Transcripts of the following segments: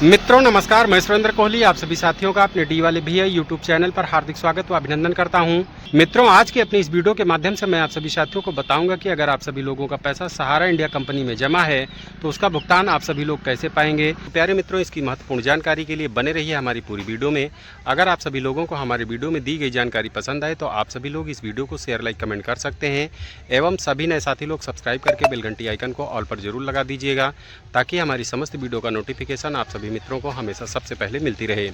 मित्रों नमस्कार, मैं सुरेंद्र कोहली आप सभी साथियों का अपने डी वाले भैया यूट्यूब चैनल पर हार्दिक स्वागत व अभिनंदन करता हूं। मित्रों आज की अपनी इस वीडियो के माध्यम से मैं आप सभी साथियों को बताऊंगा कि अगर आप सभी लोगों का पैसा सहारा इंडिया कंपनी में जमा है तो उसका भुगतान आप सभी लोग कैसे पाएंगे। प्यारे मित्रों, इसकी महत्वपूर्ण जानकारी के लिए बने रहिए हमारी पूरी वीडियो में। अगर आप सभी लोगों को हमारी वीडियो में दी गई जानकारी पसंद आए तो आप सभी लोग इस वीडियो को शेयर लाइक कमेंट कर सकते हैं एवं सभी नए साथी लोग सब्सक्राइब करके बेल घंटी आइकन को ऑल पर जरूर लगा दीजिएगा ताकि हमारी समस्त वीडियो का नोटिफिकेशन आप सभी मित्रों को हमेशा सबसे पहले मिलती रहे।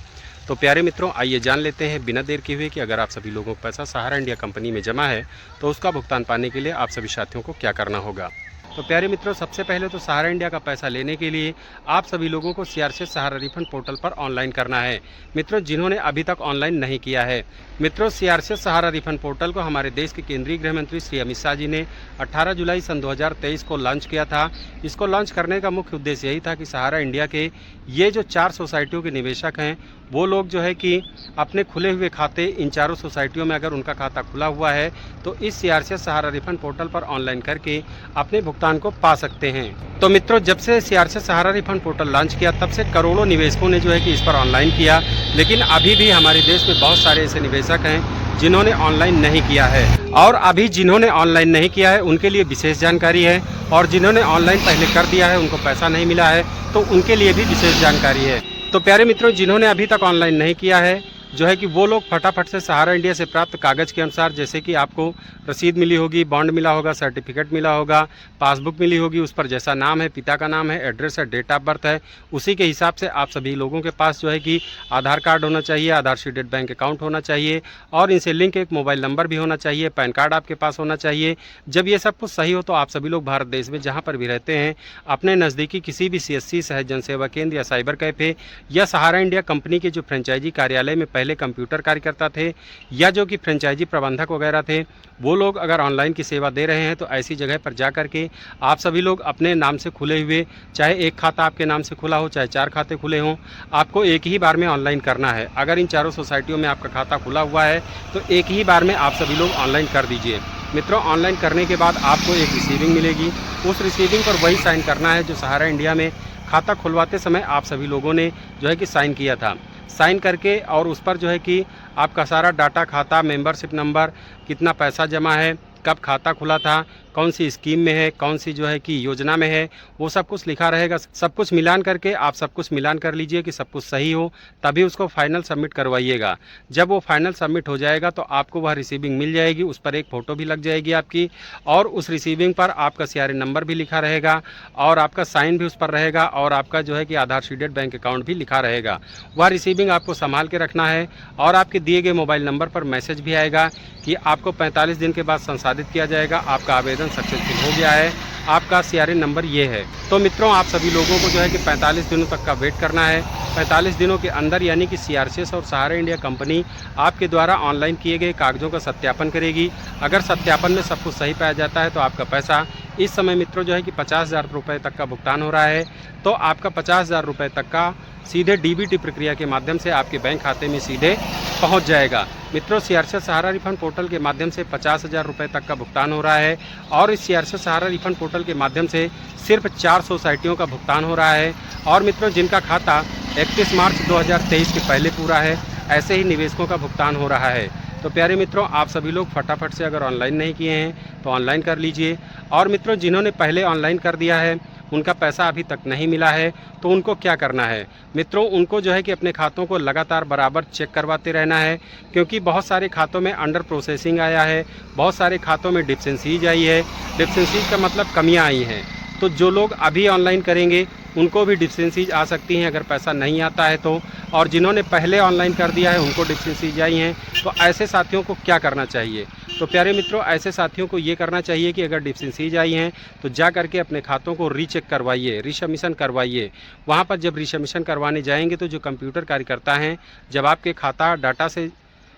तो प्यारे मित्रों, आइए जान लेते हैं बिना देर किए हुए कि अगर आप सभी लोगों का पैसा सहारा इंडिया कंपनी में जमा है तो उसका भुगतान पाने के लिए आप सभी साथियों को क्या करना होगा। तो प्यारे मित्रों, सबसे पहले तो सहारा इंडिया का पैसा लेने के लिए आप सभी लोगों को सीआरसीएस सहारा रिफंड पोर्टल पर ऑनलाइन करना है। मित्रों, जिन्होंने अभी तक ऑनलाइन नहीं किया है, मित्रों सीआरसीएस सहारा रिफंड पोर्टल को हमारे देश के केंद्रीय गृह मंत्री श्री अमित शाह जी ने 18 जुलाई सन 2023 को लॉन्च किया था। इसको लॉन्च करने का मुख्य उद्देश्य यही था कि सहारा इंडिया के ये जो 4 सोसाइटियों के निवेशक हैं वो लोग जो है कि अपने खुले हुए खाते इन चारों सोसाइटियों में अगर उनका खाता खुला हुआ है तो इस सीआरसीएस सहारा रिफंड पोर्टल पर ऑनलाइन करके अपने भुगतान को पा सकते हैं। तो मित्रों, जब से सीआरसीएस सहारा रिफंड पोर्टल लॉन्च किया तब से करोड़ों निवेशकों ने जो है कि इस पर ऑनलाइन किया, लेकिन अभी भी हमारे देश में बहुत सारे ऐसे निवेशक हैं जिन्होंने ऑनलाइन नहीं किया है। और अभी जिन्होंने ऑनलाइन नहीं किया है उनके लिए विशेष जानकारी है, और जिन्होंने ऑनलाइन पहले कर दिया है उनको पैसा नहीं मिला है तो उनके लिए भी विशेष जानकारी है। तो प्यारे मित्रों, जिन्होंने अभी तक ऑनलाइन नहीं किया है जो है कि वो लोग फटाफट से सहारा इंडिया से प्राप्त कागज़ के अनुसार, जैसे कि आपको रसीद मिली होगी, बॉन्ड मिला होगा, सर्टिफिकेट मिला होगा, पासबुक मिली होगी, उस पर जैसा नाम है, पिता का नाम है, एड्रेस है, डेट ऑफ बर्थ है, उसी के हिसाब से आप सभी लोगों के पास जो है कि आधार कार्ड होना चाहिए, आधार सीडेड बैंक अकाउंट होना चाहिए और इनसे लिंक एक मोबाइल नंबर भी होना चाहिए, पैन कार्ड आपके पास होना चाहिए। जब ये सब कुछ सही हो तो आप सभी लोग भारत देश में जहाँ पर भी रहते हैं अपने नज़दीकी किसी भी CSC सहज जनसेवा केंद्र या साइबर कैफ़े या सहारा इंडिया कंपनी के जो फ्रेंचाइजी कार्यालय में पहले कंप्यूटर कार्यकर्ता थे या जो कि फ्रेंचाइजी प्रबंधक वगैरह थे, वो लोग अगर ऑनलाइन की सेवा दे रहे हैं तो ऐसी जगह पर जा कर के आप सभी लोग अपने नाम से खुले हुए, चाहे एक खाता आपके नाम से खुला हो चाहे 4 खाते खुले हों, आपको एक ही बार में ऑनलाइन करना है। अगर इन चारों सोसाइटियों में आपका खाता खुला हुआ है तो एक ही बार में आप सभी लोग ऑनलाइन कर दीजिए। मित्रों, ऑनलाइन करने के बाद आपको एक रिसीविंग मिलेगी, उस रिसीविंग पर वही साइन करना है जो सहारा इंडिया में खाता खुलवाते समय आप सभी लोगों ने जो है कि साइन किया था। साइन करके और उस पर जो है कि आपका सारा डाटा, खाता, मेंबरशिप नंबर, कितना पैसा जमा है, कब खाता खुला था, कौन सी स्कीम में है, कौन सी जो है कि योजना में है, वो सब कुछ लिखा रहेगा। सब कुछ मिलान करके आप सब कुछ मिलान कर लीजिए कि सब कुछ सही हो, तभी उसको फाइनल सबमिट करवाइएगा। जब वो फाइनल सबमिट हो जाएगा तो आपको वह रिसीविंग मिल जाएगी, उस पर एक फ़ोटो भी लग जाएगी आपकी, और उस रिसीविंग पर आपका CRN नंबर भी लिखा रहेगा और आपका साइन भी उस पर रहेगा और आपका जो है कि आधार सीडेड बैंक अकाउंट भी लिखा रहेगा। वह रिसीविंग आपको संभाल के रखना है और आपके दिए गए मोबाइल नंबर पर मैसेज भी आएगा कि आपको 45 दिन के बाद संसाधित किया जाएगा, आपका आवेदन सक्सेसफुल हो गया है, आपका CRN नंबर ये है। तो मित्रों, आप सभी लोगों को जो है कि 45 दिनों तक का वेट करना है। 45 दिनों के अंदर यानी कि सीआरसीएस और सहारा इंडिया कंपनी आपके द्वारा ऑनलाइन किए गए कागज़ों का सत्यापन करेगी। अगर सत्यापन में सब कुछ सही पाया जाता है तो आपका पैसा इस समय मित्रों जो है कि 50,000 रुपये तक का भुगतान हो रहा है, तो आपका 50,000 रुपये तक का सीधे DBT प्रक्रिया के माध्यम से आपके बैंक खाते में सीधे पहुंच जाएगा। मित्रों, सीआरसीएस सहारा रिफंड पोर्टल के माध्यम से 50,000 रुपये तक का भुगतान हो रहा है और इस सीआरसीएस सहारा रिफंड पोर्टल के माध्यम से सिर्फ 4 सोसाइटियों का भुगतान हो रहा है। और मित्रों, जिनका खाता 31 मार्च 2023 के पहले पूरा है, ऐसे ही निवेशकों का भुगतान हो रहा है। तो प्यारे मित्रों, आप सभी लोग फटाफट से अगर ऑनलाइन नहीं किए हैं तो ऑनलाइन कर लीजिए। और मित्रों, जिन्होंने पहले ऑनलाइन कर दिया है उनका पैसा अभी तक नहीं मिला है तो उनको क्या करना है। मित्रों, उनको जो है कि अपने खातों को लगातार बराबर चेक करवाते रहना है, क्योंकि बहुत सारे खातों में अंडर प्रोसेसिंग आया है, बहुत सारे खातों में डिफिशेंसीज आई है। डिफिशेंसीज का मतलब कमियां आई हैं। तो जो लोग अभी ऑनलाइन करेंगे उनको भी डिफिशेंसीज आ सकती हैं अगर पैसा नहीं आता है तो, और जिन्होंने पहले ऑनलाइन कर दिया है उनको डिफिशेंसीज आई हैं। तो ऐसे साथियों को क्या करना चाहिए। तो प्यारे मित्रों, ऐसे साथियों को ये करना चाहिए कि अगर डिफिशेंसीज आई हैं तो जा करके अपने खातों को रीचेक करवाइए, रिसबमिशन करवाइए। वहाँ पर जब रिसबमिशन करवाने जाएंगे तो जो कंप्यूटर कार्यकर्ता हैं, जब आपके खाता डाटा से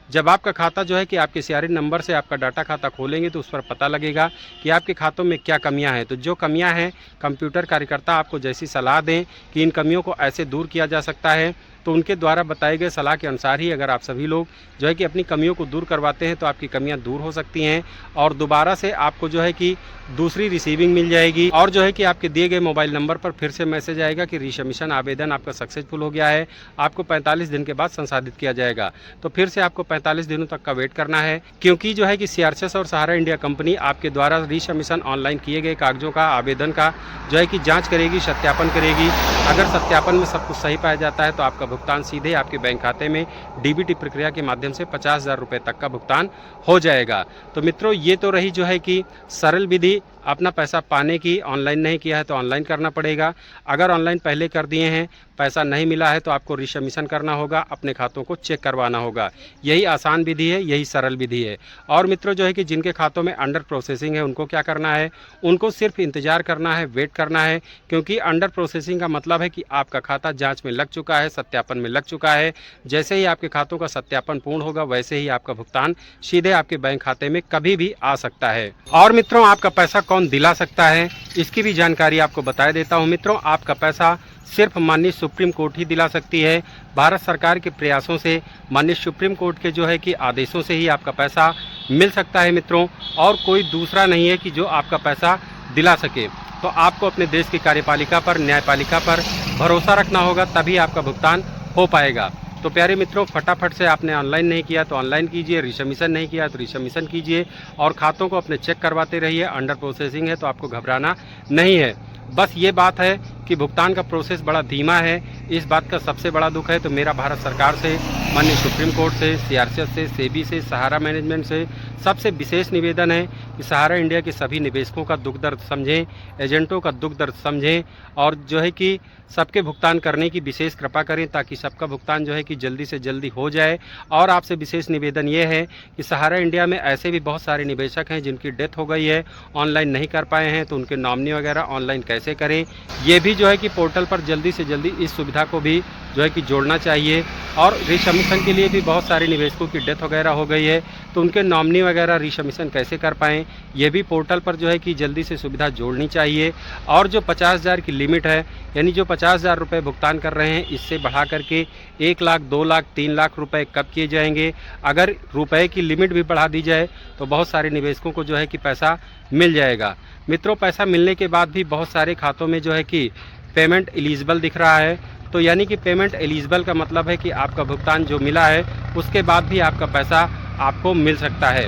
जब आपका खाता जो है कि आपके CRN नंबर से आपका डाटा खाता खोलेंगे तो उस पर पता लगेगा कि आपके खातों में क्या कमियां हैं। तो जो कमियां हैं, कंप्यूटर कार्यकर्ता आपको जैसी सलाह दें कि इन कमियों को ऐसे दूर किया जा सकता है, तो उनके द्वारा बताए गए सलाह के अनुसार ही अगर आप सभी लोग जो है कि अपनी कमियों को दूर करवाते हैं तो आपकी कमियां दूर हो सकती हैं और दोबारा से आपको जो है कि दूसरी रिसीविंग मिल जाएगी और जो है कि आपके दिए गए मोबाइल नंबर पर फिर से मैसेज आएगा कि रिसबमिशन आवेदन आपका सक्सेसफुल हो गया है, आपको 45 दिन के बाद संसाधित किया जाएगा। तो फिर से आपको 45 दिनों तक का वेट करना है, क्योंकि जो है कि CRCS और सहारा इंडिया कंपनी आपके द्वारा रिसबमिशन ऑनलाइन किए गए कागजों का, आवेदन का जो है कि जाँच करेगी, सत्यापन करेगी। अगर सत्यापन में सब कुछ सही पाया जाता है तो आपका भुगतान सीधे आपके बैंक खाते में DBT प्रक्रिया के माध्यम से 50,000 रुपये तक का भुगतान हो जाएगा। तो मित्रों, ये तो रही जो है कि सरल विधि अपना पैसा पाने की। ऑनलाइन नहीं किया है तो ऑनलाइन करना पड़ेगा। अगर ऑनलाइन पहले कर दिए हैं, पैसा नहीं मिला है तो आपको रिसबमिशन करना होगा, अपने खातों को चेक करवाना होगा। यही आसान विधि है, यही सरल विधि है। और मित्रों, जो है कि जिनके खातों में अंडर प्रोसेसिंग है उनको क्या करना है, उनको सिर्फ इंतजार करना है, वेट करना है, क्योंकि अंडर प्रोसेसिंग का मतलब है कि आपका खाता जाँच में लग चुका है, सत्यापन में लग चुका है। जैसे ही आपके खातों का सत्यापन पूर्ण होगा वैसे ही आपका भुगतान सीधे आपके बैंक खाते में कभी भी आ सकता है। और मित्रों, आपका पैसा कौन दिला सकता है, इसकी भी जानकारी आपको बता देता हूं। मित्रों, आपका पैसा सिर्फ माननीय सुप्रीम कोर्ट ही दिला सकती है। भारत सरकार के प्रयासों से, माननीय सुप्रीम कोर्ट के जो है कि आदेशों से ही आपका पैसा मिल सकता है मित्रों, और कोई दूसरा नहीं है कि जो आपका पैसा दिला सके। तो आपको अपने देश की कार्यपालिका पर, न्यायपालिका पर भरोसा रखना होगा, तभी आपका भुगतान हो पाएगा। तो प्यारे मित्रों, फटाफट से आपने ऑनलाइन नहीं किया तो ऑनलाइन कीजिए, रिसबमिशन नहीं किया तो रिसबमिशन कीजिए और खातों को अपने चेक करवाते रहिए। अंडर प्रोसेसिंग है तो आपको घबराना नहीं है। बस ये बात है कि भुगतान का प्रोसेस बड़ा धीमा है, इस बात का सबसे बड़ा दुख है। तो मेरा भारत सरकार से, माननीय सुप्रीम कोर्ट से, CRCS से, सेबी से, सहारा मैनेजमेंट से सबसे विशेष निवेदन है कि सहारा इंडिया के सभी निवेशकों का दुख दर्द समझें, एजेंटों का दुख दर्द समझें और जो है कि सबके भुगतान करने की विशेष कृपा करें, ताकि सबका भुगतान जो है कि जल्दी से जल्दी हो जाए। और आपसे विशेष निवेदन ये है कि सहारा इंडिया में ऐसे भी बहुत सारे निवेशक हैं जिनकी डेथ हो गई है, ऑनलाइन नहीं कर पाए हैं, तो उनके नॉमिनी वगैरह ऑनलाइन कैसे करें, ये भी जो है कि पोर्टल पर जल्दी से जल्दी इस सुविधा को भी जो है कि जोड़ना चाहिए। और रिसबमिशन के लिए भी बहुत सारे निवेशकों की डेथ वगैरह हो गई है, तो उनके नॉमिनी वगैरह रिसबमिशन कैसे कर पाएँ, ये भी पोर्टल पर जो है कि जल्दी से सुविधा जोड़नी चाहिए। और जो 50,000 की लिमिट है, यानी जो 50,000 रुपये भुगतान कर रहे हैं, इससे बढ़ा करके 1 लाख, 2 लाख, 3 लाख रुपए कब किए जाएंगे। अगर रुपए की लिमिट भी बढ़ा दी जाए तो बहुत सारे निवेशकों को जो है कि पैसा मिल जाएगा। मित्रों, पैसा मिलने के बाद भी बहुत सारे खातों में जो है कि पेमेंट एलिजिबल दिख रहा है। तो यानी कि पेमेंट एलिजिबल का मतलब है कि आपका भुगतान जो मिला है उसके बाद भी आपका पैसा आपको मिल सकता है।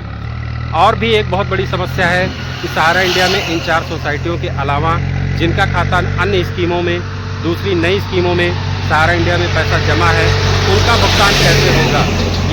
और भी एक बहुत बड़ी समस्या है कि सहारा इंडिया में इन 4 सोसाइटियों के अलावा जिनका खाता अन्य स्कीमों में, दूसरी नई स्कीमों में सहारा इंडिया में पैसा जमा है, उनका भुगतान कैसे होगा,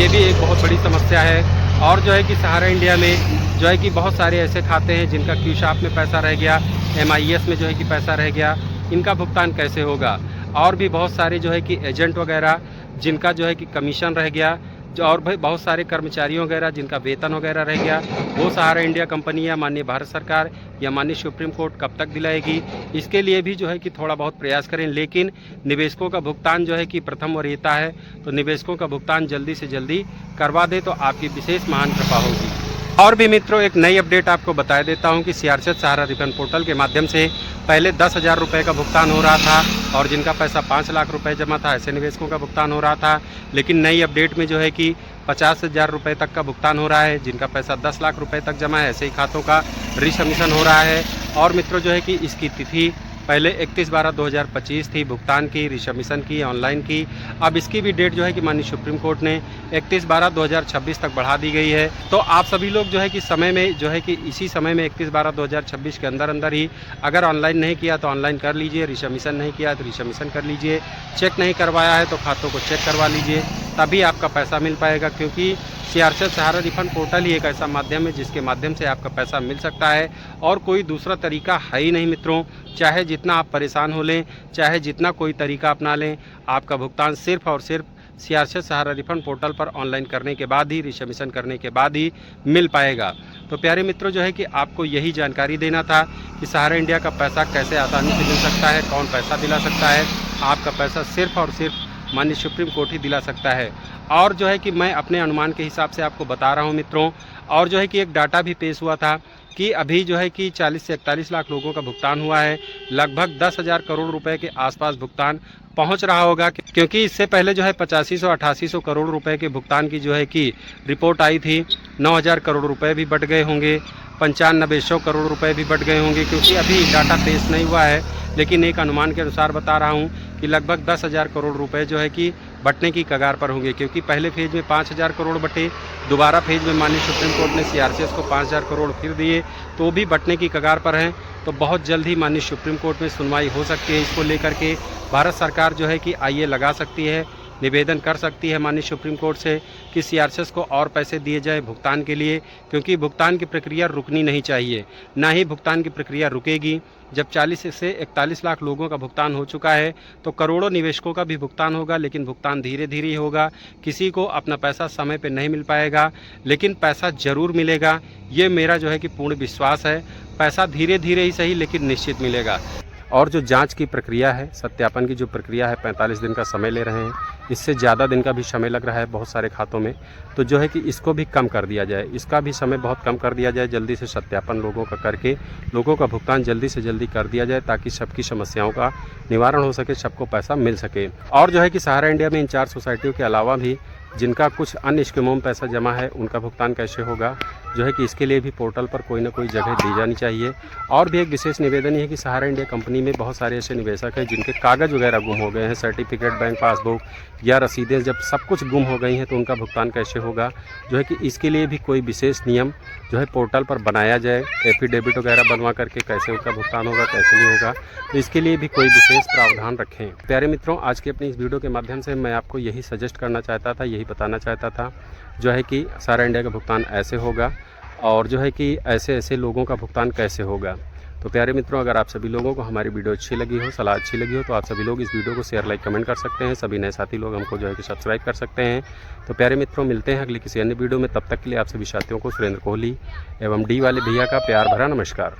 ये भी एक बहुत बड़ी समस्या है। और जो है कि सहारा इंडिया में जो है कि बहुत सारे ऐसे खाते हैं जिनका क्यूशाप में पैसा रह गया, MIS में जो है कि पैसा रह गया, इनका भुगतान कैसे होगा। और भी बहुत सारे जो है कि एजेंट वगैरह जिनका जो है कि कमीशन रह गया, जो और भी बहुत सारे कर्मचारियों वगैरह जिनका वेतन वगैरह रह गया, वो सहारा इंडिया कंपनी या माननीय भारत सरकार या माननीय सुप्रीम कोर्ट कब तक दिलाएगी। इसके लिए भी जो है कि थोड़ा बहुत प्रयास करें, लेकिन निवेशकों का भुगतान जो है कि प्रथम वरीयता है, तो निवेशकों का भुगतान जल्दी से जल्दी करवा दे तो आपकी विशेष महान कृपा होगी। और भी मित्रों, एक नई अपडेट आपको बता देता हूं कि CRCS सहारा रिफंड पोर्टल के माध्यम से पहले 10,000 रुपये का भुगतान हो रहा था और जिनका पैसा 5 लाख रुपए जमा था, ऐसे निवेशकों का भुगतान हो रहा था। लेकिन नई अपडेट में जो है कि 50,000 रुपये तक का भुगतान हो रहा है, जिनका पैसा 10 लाख रुपए तक जमा है, ऐसे ही खातों का रिसबमिशन हो रहा है। और मित्रों, जो है कि इसकी तिथि पहले 31/12/2025 थी भुगतान की, रिसबमिशन की, ऑनलाइन की। अब इसकी भी डेट जो है कि माननीय सुप्रीम कोर्ट ने 31/12/2026 तक बढ़ा दी गई है। तो आप सभी लोग जो है कि समय में जो है कि इसी समय में 31/12/2026 के अंदर अंदर ही अगर ऑनलाइन नहीं किया तो ऑनलाइन कर लीजिए, रिसबमिशन नहीं किया तो रिसबमिशन कर लीजिए, चेक नहीं करवाया है तो खातों को चेक करवा लीजिए, तभी आपका पैसा मिल पाएगा। क्योंकि CRCS सहारा रिफंड पोर्टल ही एक ऐसा माध्यम है जिसके माध्यम से आपका पैसा मिल सकता है और कोई दूसरा तरीका है ही नहीं मित्रों। चाहे जितना आप परेशान हो लें, चाहे जितना कोई तरीका अपना लें, आपका भुगतान सिर्फ और सिर्फ CRCS सहारा रिफंड पोर्टल पर ऑनलाइन करने के बाद ही, रिसबमिशन करने के बाद ही मिल पाएगा। तो प्यारे मित्रों, जो है कि आपको यही जानकारी देना था कि सहारा इंडिया का पैसा कैसे आसानी से मिल सकता है, कौन पैसा दिला सकता है। आपका पैसा सिर्फ और सिर्फ माननीय सुप्रीम कोर्ट ही दिला सकता है। और जो है कि मैं अपने अनुमान के हिसाब से आपको बता रहा हूं मित्रों। और जो है कि एक डाटा भी पेश हुआ था कि अभी जो है कि 40 से 41 लाख लोगों का भुगतान हुआ है। लगभग 10,000 करोड़ रुपए के आसपास भुगतान पहुंच रहा होगा, क्योंकि इससे पहले जो है 8500-8800 करोड़ रुपए के भुगतान की जो है कि रिपोर्ट आई थी। 9,000 करोड़ रुपए भी बढ़ गए होंगे, 9500 करोड़ रुपए भी बढ़ गए होंगे, क्योंकि अभी डाटा पेश नहीं हुआ है। लेकिन एक अनुमान के अनुसार बता रहा हूं कि लगभग 10,000 करोड़ रुपए जो है कि बटने की कगार पर होंगे, क्योंकि पहले फेज में 5,000 करोड़ बटे, दोबारा फेज में माननीय सुप्रीम कोर्ट ने सीआरसीएस को 5,000 करोड़ फिर दिए, तो भी बटने की कगार पर हैं। तो बहुत जल्द ही माननीय सुप्रीम कोर्ट में सुनवाई हो सकती है। इसको लेकर के भारत सरकार जो है कि आईए लगा सकती है, निवेदन कर सकती है माननीय सुप्रीम कोर्ट से कि सीआरसीएस को और पैसे दिए जाए भुगतान के लिए, क्योंकि भुगतान की प्रक्रिया रुकनी नहीं चाहिए, ना ही भुगतान की प्रक्रिया रुकेगी। जब 40 से 41 लाख लोगों का भुगतान हो चुका है तो करोड़ों निवेशकों का भी भुगतान होगा, लेकिन भुगतान धीरे धीरे ही होगा। किसी को अपना पैसा समय पे नहीं मिल पाएगा, लेकिन पैसा ज़रूर मिलेगा। ये मेरा जो है कि पूर्ण विश्वास है। पैसा धीरे धीरे ही सही, लेकिन निश्चित मिलेगा। और जो जांच की प्रक्रिया है, सत्यापन की जो प्रक्रिया है, 45 दिन का समय ले रहे हैं। इससे ज़्यादा दिन का भी समय लग रहा है बहुत सारे खातों में। तो जो है कि इसको भी कम कर दिया जाए, इसका भी समय बहुत कम कर दिया जाए। जल्दी से सत्यापन लोगों का करके लोगों का भुगतान जल्दी से जल्दी कर दिया जाए, ताकि सबकी समस्याओं का निवारण हो सके, सबको पैसा मिल सके। और जो है कि सहारा इंडिया में इन 4 सोसाइटियों के अलावा भी जिनका कुछ अन्य स्कीमों में पैसा जमा है, उनका भुगतान कैसे होगा, जो है कि इसके लिए भी पोर्टल पर कोई ना कोई जगह दी जानी चाहिए। और भी एक विशेष निवेदन ये है कि सहारा इंडिया कंपनी में बहुत सारे ऐसे निवेशक हैं जिनके कागज़ वगैरह गुम हो गए हैं, सर्टिफिकेट, बैंक पासबुक या रसीदें जब सब कुछ गुम हो गई हैं, तो उनका भुगतान कैसे होगा, जो है कि इसके लिए भी कोई विशेष नियम जो है पोर्टल पर बनाया जाए। एफिडेविट वगैरह बनवा करके कैसे उनका भुगतान होगा, कैसे नहीं होगा, तो इसके लिए भी कोई विशेष प्रावधान रखें। प्यारे मित्रों, आज की अपनी इस वीडियो के माध्यम से मैं आपको यही सजेस्ट करना चाहता था, यही बताना चाहता था, जो है कि सहारा इंडिया का भुगतान ऐसे होगा और जो है कि ऐसे ऐसे लोगों का भुगतान कैसे होगा। तो प्यारे मित्रों, अगर आप सभी लोगों को हमारी वीडियो अच्छी लगी हो, सलाह अच्छी लगी हो, तो आप सभी लोग इस वीडियो को शेयर, लाइक, कमेंट कर सकते हैं। सभी नए साथी लोग हमको जो है कि सब्सक्राइब कर सकते हैं। तो प्यारे मित्रों, मिलते हैं अगली किसी अन्य वीडियो में। तब तक के लिए आप सभी साथियों को सुरेंद्र कोहली एवं डी वाले भैया का प्यार भरा नमस्कार।